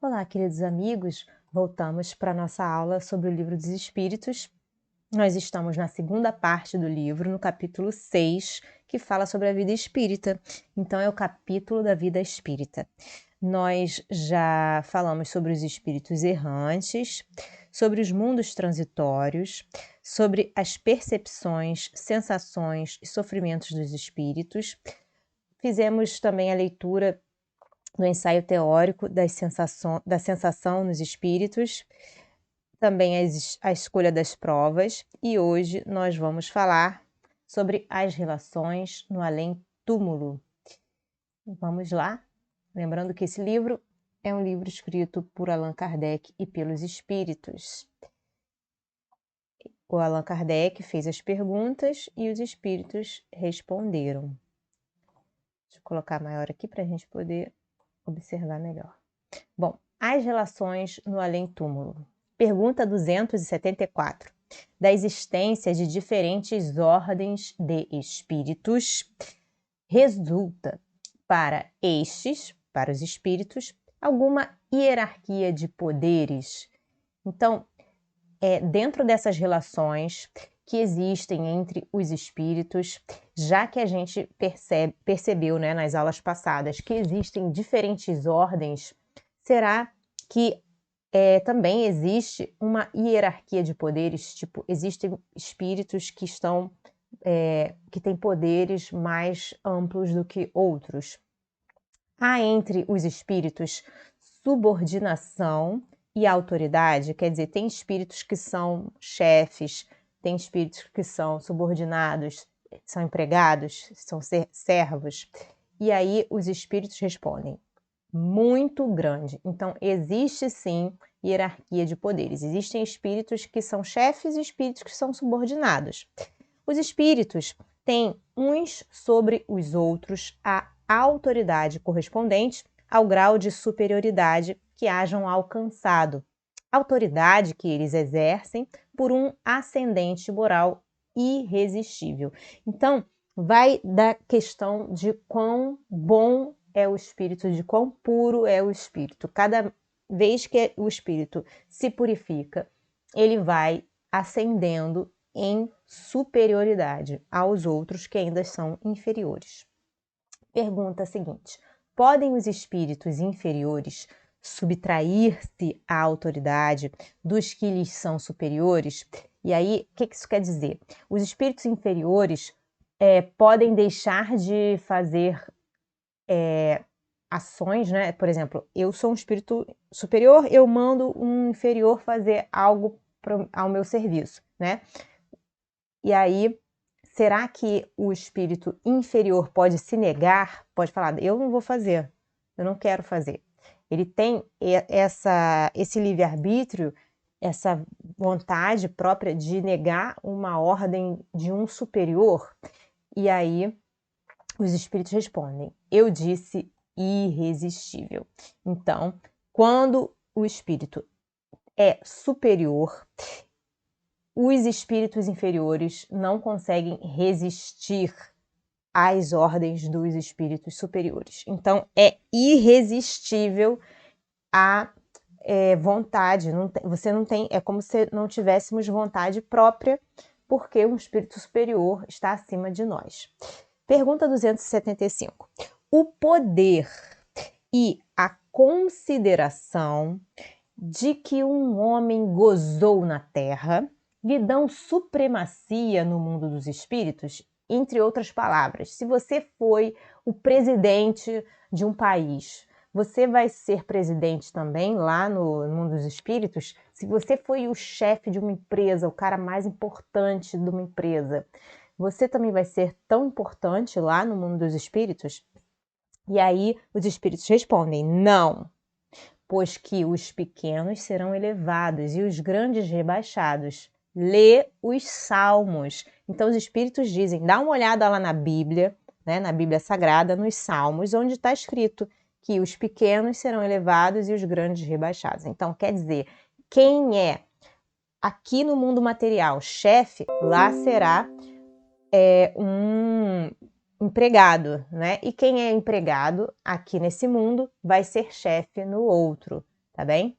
Olá, queridos amigos. Voltamos para a nossa aula sobre o Livro dos Espíritos. Nós estamos na segunda parte do livro, no capítulo 6, que fala sobre a vida espírita. Então, é o capítulo da vida espírita. Nós já falamos sobre os espíritos errantes, sobre os mundos transitórios, sobre as percepções, sensações e sofrimentos dos espíritos. Fizemos também a leitura do ensaio teórico da sensação nos espíritos, também a escolha das provas, e hoje nós vamos falar sobre as relações no além-túmulo. Vamos lá? Lembrando que esse livro é um livro escrito por Allan Kardec e pelos espíritos. O Allan Kardec fez as perguntas e os espíritos responderam. Deixa eu colocar maior aqui para a gente poder observar melhor. Bom, as relações no além-túmulo. Pergunta 274. Da existência de diferentes ordens de espíritos, resulta para os espíritos, alguma hierarquia de poderes? Então, dentro dessas relações que existem entre os espíritos, já que a gente percebeu, né, nas aulas passadas que existem diferentes ordens, será que também existe uma hierarquia de poderes? Tipo, existem espíritos que que têm poderes mais amplos do que outros? Há entre os espíritos subordinação e autoridade, quer dizer, tem espíritos que são chefes, tem espíritos que são subordinados, são empregados, são servos. E aí os espíritos respondem: muito grande. Então, existe sim hierarquia de poderes. Existem espíritos que são chefes e espíritos que são subordinados. Os espíritos têm uns sobre os outros a autoridade correspondente ao grau de superioridade que hajam alcançado, autoridade que eles exercem por um ascendente moral irresistível. Então, vai da questão de quão bom é o espírito, de quão puro é o espírito. Cada vez que o espírito se purifica, ele vai ascendendo em superioridade aos outros que ainda são inferiores. Pergunta seguinte: podem os espíritos inferiores subtrair-se à autoridade dos que lhes são superiores? E aí, o que isso quer dizer? Os espíritos inferiores podem deixar de fazer ações, né? Por exemplo, eu sou um espírito superior, eu mando um inferior fazer algo ao meu serviço, né? E aí, será que o espírito inferior pode se negar? Pode falar: eu não vou fazer, eu não quero fazer. Ele tem esse livre-arbítrio, essa vontade própria de negar uma ordem de um superior? E aí, os espíritos respondem: eu disse irresistível. Então, quando o espírito é superior, os espíritos inferiores não conseguem resistir às ordens dos espíritos superiores. Então, é irresistível a vontade. Você não tem, é como se não tivéssemos vontade própria, porque um espírito superior está acima de nós. Pergunta 275. O poder e a consideração de que um homem gozou na Terra lhe dão supremacia no mundo dos espíritos? Entre outras palavras, se você foi o presidente de um país, você vai ser presidente também lá no mundo dos espíritos? Se você foi o chefe de uma empresa, o cara mais importante de uma empresa, você também vai ser tão importante lá no mundo dos espíritos? E aí os espíritos respondem: não, pois que os pequenos serão elevados e os grandes rebaixados. Lê os Salmos. Então os espíritos dizem: dá uma olhada lá na Bíblia, né, na Bíblia Sagrada, nos Salmos, onde está escrito que os pequenos serão elevados e os grandes rebaixados. Então, quer dizer, quem é aqui no mundo material chefe, lá será um empregado, né? E quem é empregado aqui nesse mundo vai ser chefe no outro, tá bem?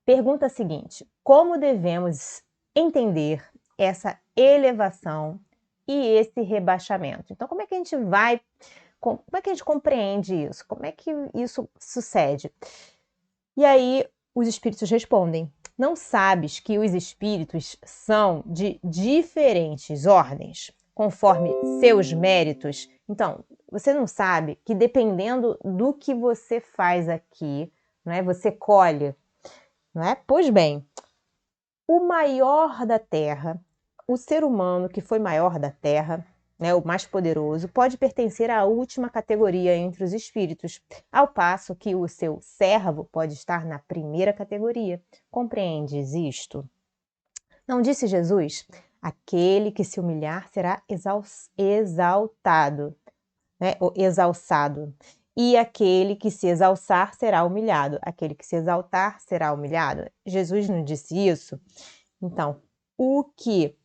Pergunta seguinte: como devemos entender essa elevação e esse rebaixamento? Então, como é que a gente compreende isso? Como é que isso sucede? E aí, os espíritos respondem: não sabes que os espíritos são de diferentes ordens, conforme seus méritos? Então, você não sabe que dependendo do que você faz aqui, não é? Você colhe, não é? Pois bem, o maior da Terra, o ser humano que foi maior da Terra, né, o mais poderoso, pode pertencer à última categoria entre os espíritos, ao passo que o seu servo pode estar na primeira categoria. Compreendes isto? Não disse Jesus? Aquele que se humilhar será exaltado, né, ou exalçado. E aquele que se exalçar será humilhado. Aquele que se exaltar será humilhado. Jesus não disse isso? Então, o que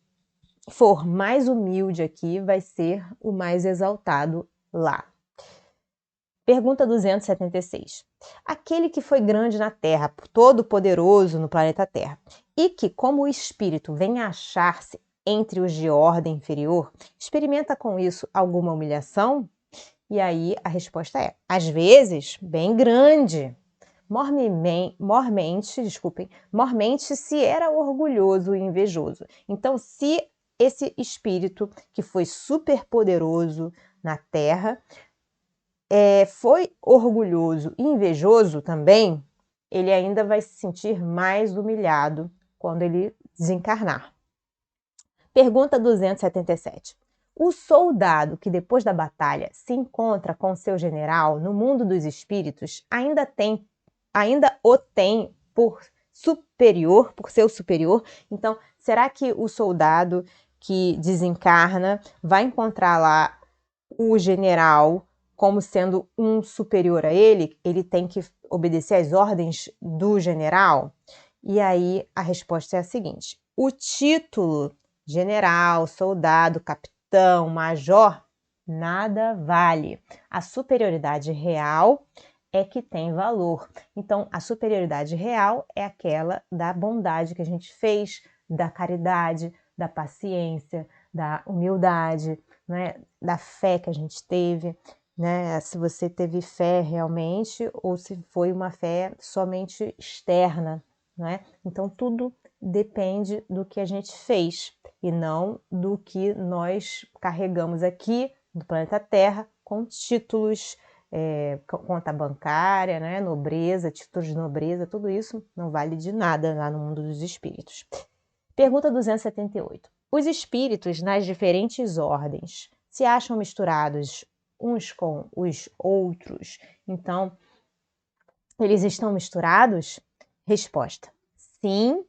for mais humilde aqui vai ser o mais exaltado lá. Pergunta 276. Aquele que foi grande na terra, todo poderoso no planeta Terra, e que, como o espírito, vem a achar-se entre os de ordem inferior, experimenta com isso alguma humilhação? E aí a resposta é: às vezes, bem grande. Mormente se era orgulhoso e invejoso. Então, se esse espírito que foi super poderoso na Terra foi orgulhoso e invejoso também, ele ainda vai se sentir mais humilhado quando ele desencarnar. Pergunta 277. O soldado que depois da batalha se encontra com seu general no mundo dos espíritos ainda o tem por superior, por seu superior. Então, será que o soldado que desencarna vai encontrar lá o general como sendo um superior a ele? Ele tem que obedecer às ordens do general? E aí a resposta é a seguinte: o título general, soldado, capitão, major, nada vale. A superioridade real é que tem valor. Então, a superioridade real é aquela da bondade que a gente fez, da caridade, da paciência, da humildade, né? Da fé que a gente teve, né? Se você teve fé realmente ou se foi uma fé somente externa, né? Então, tudo depende do que a gente fez e não do que nós carregamos aqui no planeta Terra com títulos, conta bancária, né, nobreza, títulos de nobreza, tudo isso não vale de nada lá no mundo dos espíritos. Pergunta 278. Os espíritos nas diferentes ordens se acham misturados uns com os outros? Então, eles estão misturados? Resposta: sim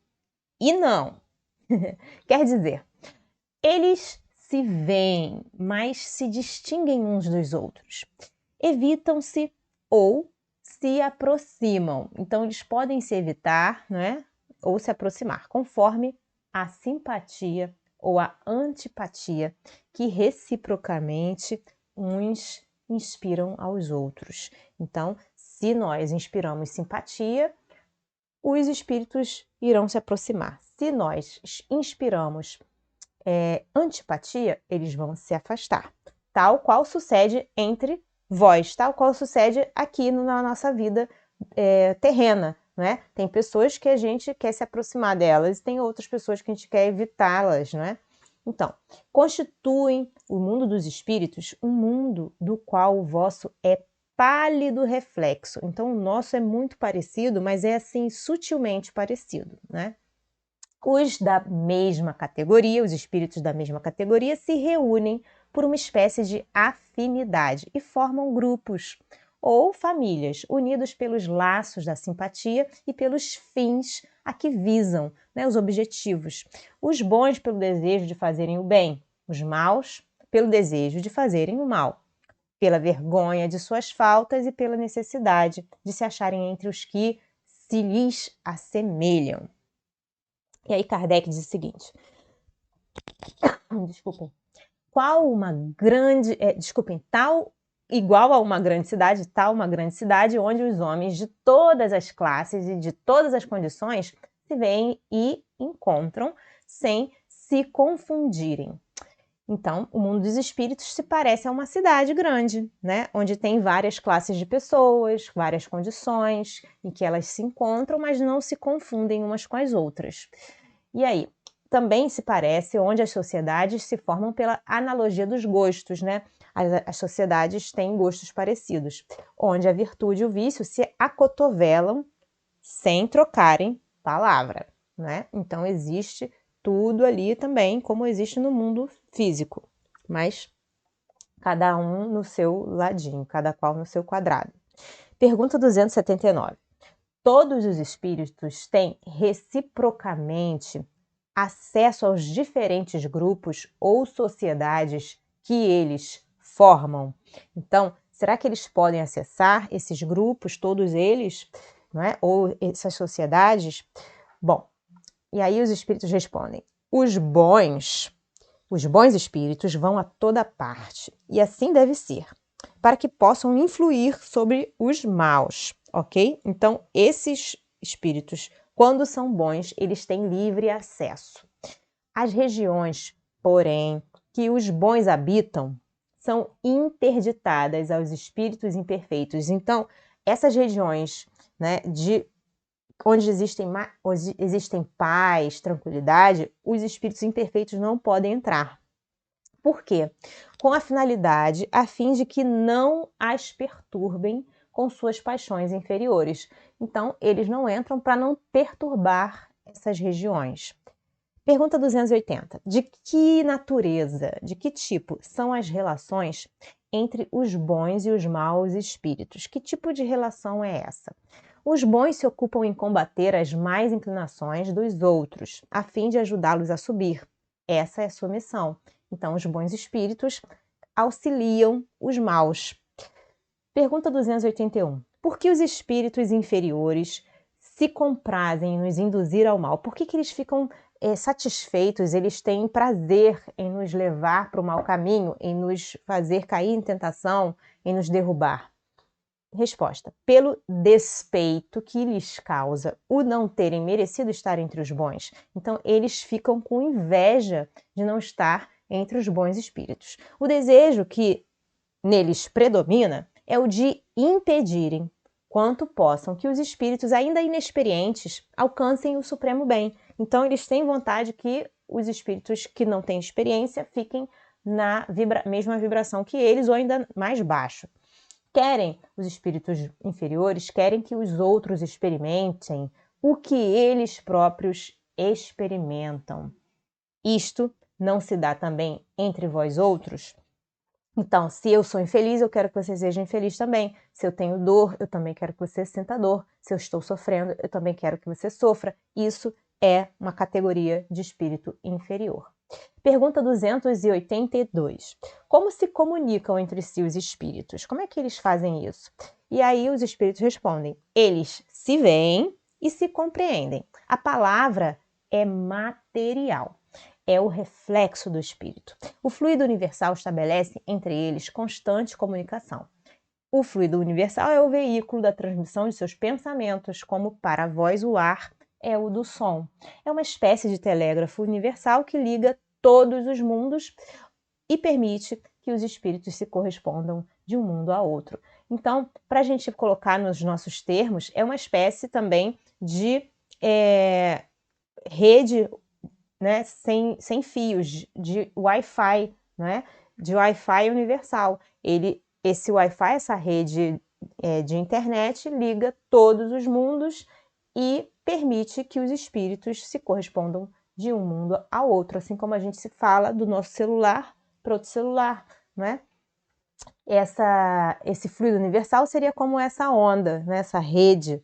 e não. Quer dizer, eles se veem, mas se distinguem uns dos outros. Evitam-se ou se aproximam. Então, eles podem se evitar, né? Ou se aproximar, conforme a simpatia ou a antipatia que reciprocamente uns inspiram aos outros. Então, se nós inspiramos simpatia, os espíritos irão se aproximar. Se nós inspiramos antipatia, eles vão se afastar. Tal qual sucede entre vós, tal qual sucede aqui na nossa vida terrena, né? Tem pessoas que a gente quer se aproximar delas e tem outras pessoas que a gente quer evitá-las, né? Então, constituem o mundo dos espíritos um mundo do qual o vosso é pálido reflexo. Então, o nosso é muito parecido, mas é assim sutilmente parecido, né? Os da mesma categoria, os espíritos da mesma categoria, se reúnem por uma espécie de afinidade e formam grupos ou famílias, unidos pelos laços da simpatia e pelos fins a que visam, né, os objetivos. Os bons pelo desejo de fazerem o bem, os maus pelo desejo de fazerem o mal, pela vergonha de suas faltas e pela necessidade de se acharem entre os que se lhes assemelham. E aí Kardec diz o seguinte, desculpem, tal igual a uma grande cidade, tal uma grande cidade onde os homens de todas as classes e de todas as condições se veem e encontram sem se confundirem. Então, o mundo dos espíritos se parece a uma cidade grande, né? Onde tem várias classes de pessoas, várias condições, em que elas se encontram, mas não se confundem umas com as outras. E aí, também se parece onde as sociedades se formam pela analogia dos gostos, né? As sociedades têm gostos parecidos, onde a virtude e o vício se acotovelam sem trocarem palavra, né? Então existe tudo ali também, como existe no mundo físico, mas cada um no seu ladinho, cada qual no seu quadrado. Pergunta 279. Todos os espíritos têm reciprocamente acesso aos diferentes grupos ou sociedades que eles formam? Então, será que eles podem acessar esses grupos, todos eles, não é? Ou essas sociedades? Bom, e aí os espíritos respondem: os bons espíritos vão a toda parte, e assim deve ser, para que possam influir sobre os maus, ok? Então, esses espíritos, quando são bons, eles têm livre acesso. As regiões, porém, que os bons habitam, são interditadas aos espíritos imperfeitos. Então, essas regiões, né, onde existem paz, tranquilidade, os espíritos imperfeitos não podem entrar. Por quê? Com a finalidade, a fim de que não as perturbem com suas paixões inferiores. Então, eles não entram para não perturbar essas regiões. Pergunta 280. De que natureza, de que tipo são as relações entre os bons e os maus espíritos? Que tipo de relação é essa? Os bons se ocupam em combater as más inclinações dos outros, a fim de ajudá-los a subir. Essa é a sua missão. Então, os bons espíritos auxiliam os maus. Pergunta 281. Por que os espíritos inferiores se comprazem em nos induzir ao mal? Por que eles ficam satisfeitos, eles têm prazer em nos levar para o mau caminho, em nos fazer cair em tentação, em nos derrubar? Resposta: pelo despeito que lhes causa o não terem merecido estar entre os bons. Então, eles ficam com inveja de não estar entre os bons espíritos. O desejo que neles predomina é o de impedirem, quanto possam, que os espíritos ainda inexperientes alcancem o supremo bem. Então, eles têm vontade que os espíritos que não têm experiência fiquem na mesma vibração que eles ou ainda mais baixo. Os espíritos inferiores querem que os outros experimentem o que eles próprios experimentam. Isto não se dá também entre vós outros? Então, se eu sou infeliz, eu quero que você seja infeliz também. Se eu tenho dor, eu também quero que você sinta dor. Se eu estou sofrendo, eu também quero que você sofra. Isso é uma categoria de espírito inferior. Pergunta 282. Como se comunicam entre si os espíritos? Como é que eles fazem isso? E aí os espíritos respondem: eles se veem e se compreendem. A palavra é material. É o reflexo do espírito. O fluido universal estabelece entre eles constante comunicação. O fluido universal é o veículo da transmissão de seus pensamentos, como para a voz o ar é o do som. É uma espécie de telégrafo universal que liga todos os mundos e permite que os espíritos se correspondam de um mundo a outro. Então, para a gente colocar nos nossos termos, é uma espécie também de rede, né, sem fios, de Wi-Fi, né, de Wi-Fi universal. Esse Wi-Fi, essa rede de internet, liga todos os mundos e permite que os espíritos se correspondam de um mundo ao outro, assim como a gente se fala do nosso celular para outro celular, né? Esse fluido universal seria como essa onda, né, essa rede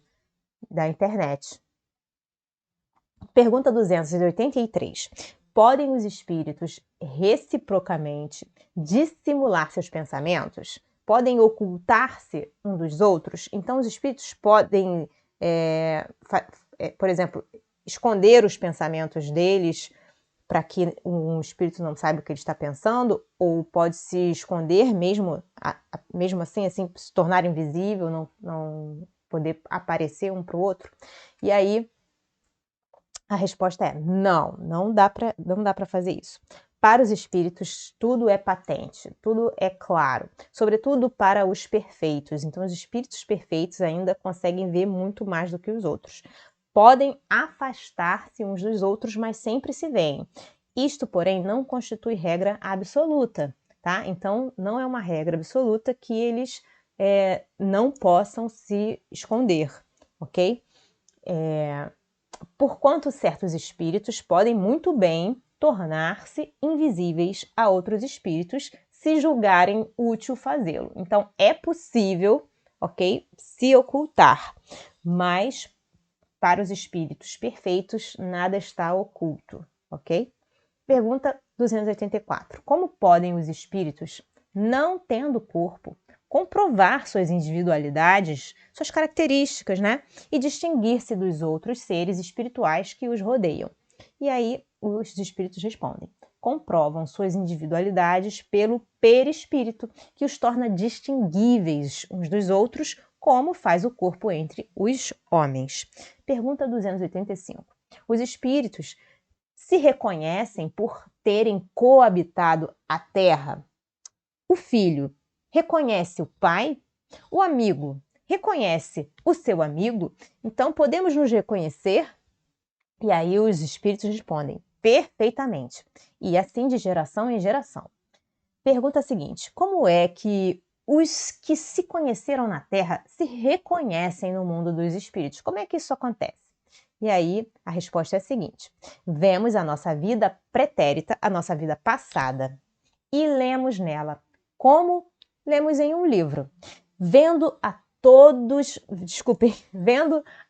da internet. Pergunta 283. Podem os espíritos reciprocamente dissimular seus pensamentos? Podem ocultar-se um dos outros? Então, os espíritos podem, por exemplo, esconder os pensamentos deles para que um espírito não saiba o que ele está pensando, ou pode se esconder mesmo, mesmo assim, se tornar invisível, não poder aparecer um para o outro. E aí a resposta é não dá para fazer isso. Para os espíritos, tudo é patente, tudo é claro, sobretudo para os perfeitos. Então, os espíritos perfeitos ainda conseguem ver muito mais do que os outros. Podem afastar-se uns dos outros, mas sempre se veem. Isto, porém, não constitui regra absoluta, tá? Então, não é uma regra absoluta que eles não possam se esconder, ok? Porquanto certos espíritos podem muito bem tornar-se invisíveis a outros espíritos se julgarem útil fazê-lo. Então, é possível, ok, se ocultar, mas para os espíritos perfeitos nada está oculto, ok? Pergunta 284. Como podem os espíritos, não tendo corpo, comprovar suas individualidades, suas características, né? E distinguir-se dos outros seres espirituais que os rodeiam? E aí os espíritos respondem: comprovam suas individualidades pelo perispírito, que os torna distinguíveis uns dos outros, como faz o corpo entre os homens. Pergunta 285. Os espíritos se reconhecem por terem coabitado a terra? O filho reconhece o pai? O amigo reconhece o seu amigo? Então, podemos nos reconhecer? E aí os espíritos respondem: perfeitamente. E assim de geração em geração. Pergunta seguinte: como é que os que se conheceram na Terra se reconhecem no mundo dos espíritos? Como é que isso acontece? E aí a resposta é a seguinte: vemos a nossa vida pretérita, a nossa vida passada, e lemos nela, como lemos em um livro, vendo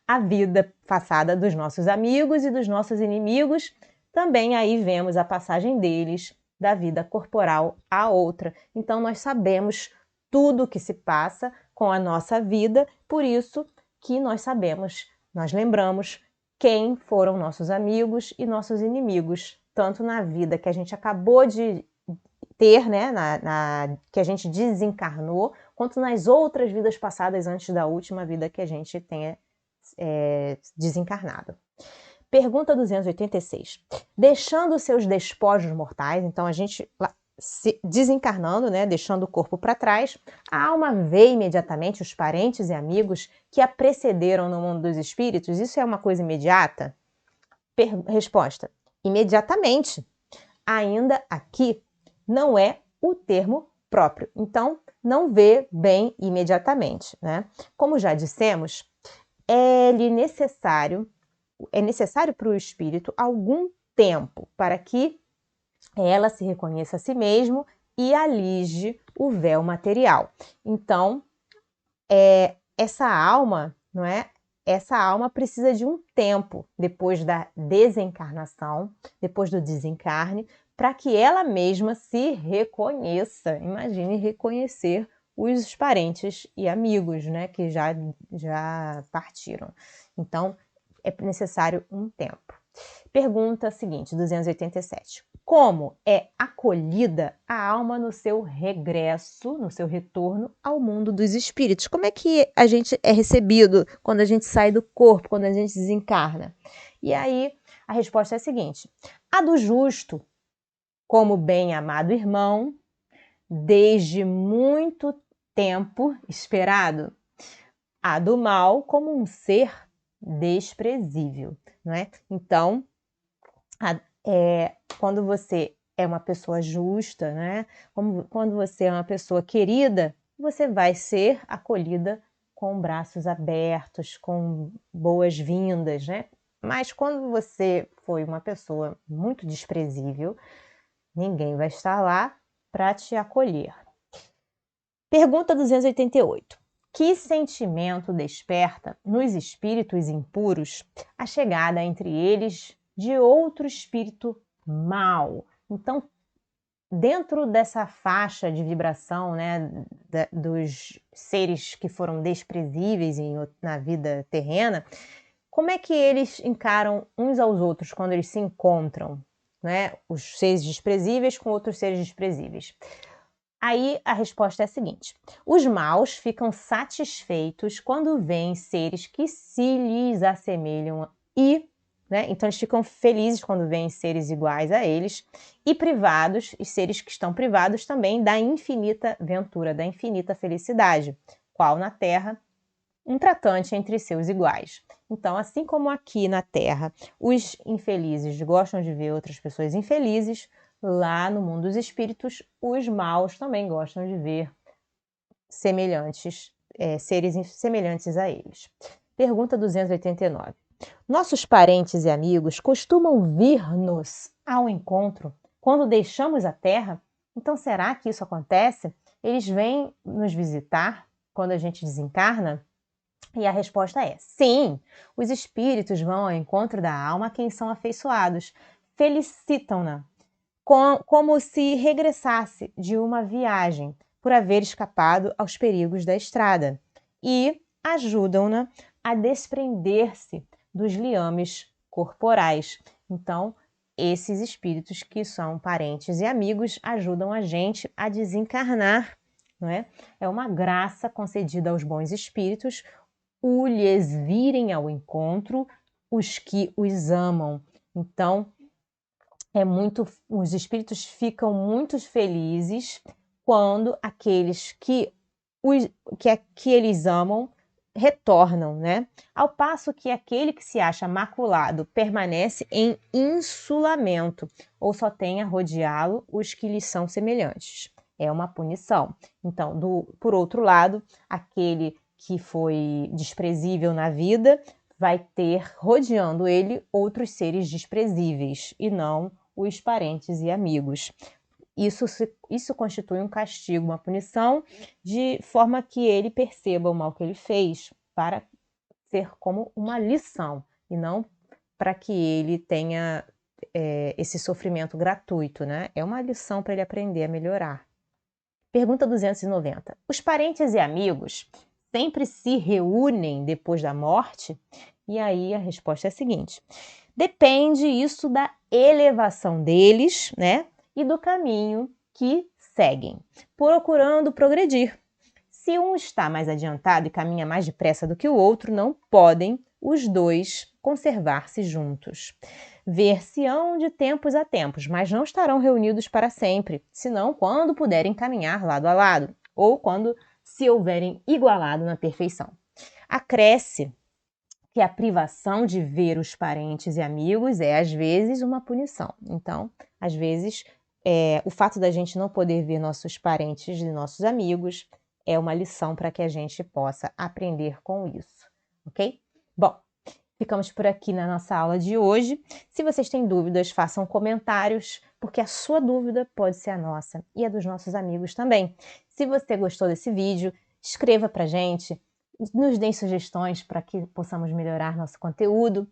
a vida passada dos nossos amigos e dos nossos inimigos, também aí vemos a passagem deles da vida corporal à outra. Então nós sabemos tudo o que se passa com a nossa vida, por isso que nós sabemos, nós lembramos quem foram nossos amigos e nossos inimigos, tanto na vida que a gente acabou de ter, né, que a gente desencarnou, quanto nas outras vidas passadas antes da última vida que a gente tenha desencarnado. Pergunta 286. Deixando seus despojos mortais, então a gente se desencarnando, né, deixando o corpo para trás, a alma vê imediatamente os parentes e amigos que a precederam no mundo dos espíritos? Isso é uma coisa imediata? Resposta: imediatamente. Ainda aqui não é o termo próprio, então não vê bem imediatamente, né? Como já dissemos, é necessário para o espírito algum tempo para que ela se reconheça a si mesmo e alige o véu material. Então, essa alma, não é? Essa alma precisa de um tempo depois da desencarnação, depois do desencarne, para que ela mesma se reconheça. Imagine reconhecer os parentes e amigos, né, que já partiram. Então, é necessário um tempo. Pergunta seguinte, 287. Como é acolhida a alma no seu regresso, no seu retorno ao mundo dos espíritos? Como é que a gente é recebido quando a gente sai do corpo, quando a gente desencarna? E aí a resposta é a seguinte: a do justo, como bem-amado irmão, desde muito tempo esperado. A do mal, como um ser desprezível, não é? Então, quando você é uma pessoa justa, né? Quando você é uma pessoa querida, você vai ser acolhida com braços abertos, com boas-vindas, né? Mas quando você foi uma pessoa muito desprezível, ninguém vai estar lá para te acolher. Pergunta 288. Que sentimento desperta nos espíritos impuros a chegada entre eles de outro espírito mau? Então, dentro dessa faixa de vibração, né, dos seres que foram desprezíveis na vida terrena, como é que eles encaram uns aos outros quando eles se encontram, né, os seres desprezíveis com outros seres desprezíveis. Aí a resposta é a seguinte: os maus ficam satisfeitos quando veem seres que se lhes assemelham né, então eles ficam felizes quando veem seres iguais a eles, e privados, e seres que estão privados também da infinita ventura, da infinita felicidade, qual na Terra um tratante entre seus iguais. Então, assim como aqui na Terra os infelizes gostam de ver outras pessoas infelizes, lá no mundo dos espíritos os maus também gostam de ver seres semelhantes a eles. Pergunta 289. Nossos parentes e amigos costumam vir-nos ao encontro quando deixamos a Terra? Então, será que isso acontece? Eles vêm nos visitar quando a gente desencarna? E a resposta é sim, os espíritos vão ao encontro da alma a quem são afeiçoados, felicitam-na, como se regressasse de uma viagem por haver escapado aos perigos da estrada, e ajudam-na a desprender-se dos liames corporais. Então, esses espíritos que são parentes e amigos ajudam a gente a desencarnar, não é? É uma graça concedida aos bons espíritos, lhes virem ao encontro os que os amam. Então, os espíritos ficam muito felizes quando aqueles que eles amam retornam, né? Ao passo que aquele que se acha maculado permanece em insulamento, ou só tem a rodeá-lo os que lhes são semelhantes. É uma punição. Então, por outro lado, aquele que foi desprezível na vida vai ter rodeando ele outros seres desprezíveis e não os parentes e amigos. Isso constitui um castigo, uma punição, de forma que ele perceba o mal que ele fez, para ser como uma lição, e não para que ele tenha esse sofrimento gratuito, né? É uma lição para ele aprender a melhorar. Pergunta 290. Os parentes e amigos sempre se reúnem depois da morte? E aí a resposta é a seguinte: depende isso da elevação deles, né? E do caminho que seguem, procurando progredir. Se um está mais adiantado e caminha mais depressa do que o outro, não podem os dois conservar-se juntos. Ver-se-ão de tempos a tempos, mas não estarão reunidos para sempre, senão quando puderem caminhar lado a lado, ou quando se houverem igualado na perfeição. Acresce que a privação de ver os parentes e amigos é, às vezes, uma punição. Então, às vezes, o fato da gente não poder ver nossos parentes e nossos amigos é uma lição para que a gente possa aprender com isso, ok? Bom, ficamos por aqui na nossa aula de hoje. Se vocês têm dúvidas, façam comentários, porque a sua dúvida pode ser a nossa e a dos nossos amigos também. Se você gostou desse vídeo, escreva para a gente, nos deem sugestões para que possamos melhorar nosso conteúdo.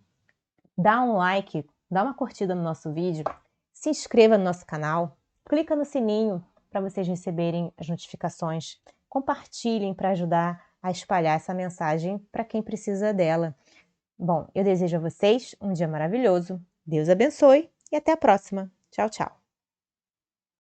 Dá um like, dá uma curtida no nosso vídeo, se inscreva no nosso canal, clica no sininho para vocês receberem as notificações. Compartilhem para ajudar a espalhar essa mensagem para quem precisa dela. Bom, eu desejo a vocês um dia maravilhoso, Deus abençoe e até a próxima. Tchau, tchau.